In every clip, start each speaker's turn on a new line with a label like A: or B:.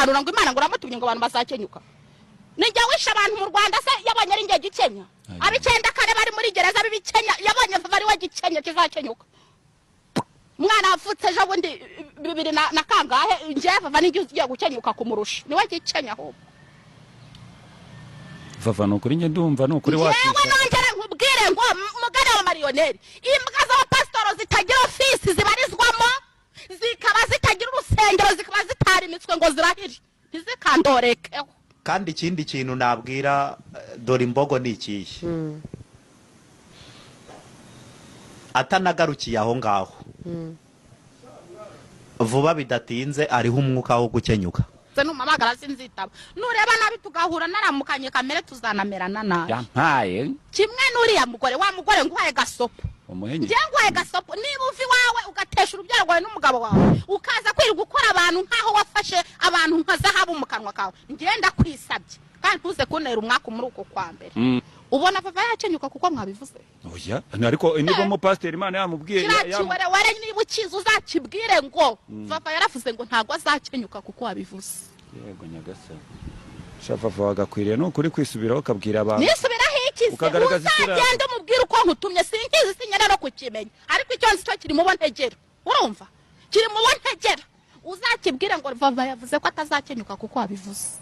A: urahanura ngo Imana ngo uramutumye ngo abantu bazakenyuka nijya wisha abantu mu Rwanda se yabonye ari ngiye gikenya abicenda kare bari muri gereza bibikenya yabonye bari wa gikenya kizakenyuka mwana afutse ejo bundi 2000 na kangahe nje vava ngiye gukenyuka kumurusha niwe gikenya ho
B: vava no kuri nge ndumva no kuri wacu
A: yewe nongera nkubwire ngo mugane wa marioneri imbwa za pastoro zitagira office zibarizwamo zikaba zitagira urusengero zikaba zitari imitwe ngo zirahiri ntizikandoreke
C: kandi ikindi kintu nabwira dore imbogo ni ikihe atanagarukiye aho ngaho vuba bidatinze ariho umwuka wo gukenyuka
A: numamagara sinzitaba nureba nabi tugahura naramukanye kamere tuzanamerana nabi
B: yampaye
A: kimwe nuriya mugore wa mugore nguhaye gasopo
B: umuhenye
A: ngiye nguhaye gasopo niba uvi wawe ugatesha urubyaro rwawe n'umugabo wawe ukaza kwiri gukora abantu nkaho wafashe abantu nka zahabu mu kanwa kawe ngenda kwisabye kandi tuze kunera umwaka muri uko kwa mbere ubona vava yakenyuka kuko mwabivuze
B: oya ariko niba mu pastor Imana yamubwiye
A: yakiwere ware niba ukiza uzakibwire ngo vava yaravuze ngo ntago azakenyuka kuko wabivuze
B: yego nyagasa shafafa wagakwiriye no kuri kwisubiraho kabwira abantu
A: nisubiraho iki uzagenda umubwira uko nkutumye sinkizi sinyana no kukimenya ariko icyo nzi cyo kiri mu bontegera urumva kiri mu bontegera uzakibwire ngo vava yavuze ko atazakenyuka kuko wabivuze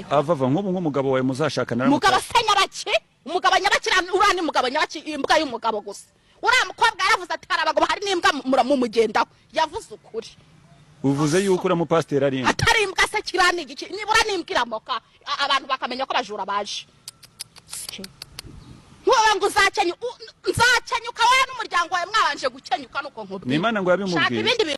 B: avava nk'umugabo wawe muzashakana
A: mugabo sanyabaki umugabo nyabakira urani mugabo nyabaki imbwa y'umugabo gusa uramukobwa yaravuze ati harabagabo hari n'imbwa muramugendaho yavuze ukuri
B: uvuze yuko ura mu pastor ari
A: atari imbwa se kirani igice nibura n'imbwira moka abantu bakamenya ko bajura baje wowe ngo nzakenyuka wowe n'umuryango wawe mwabanje gukenyuka nuko nkubwira
B: n'Imana ngo yabimubwiye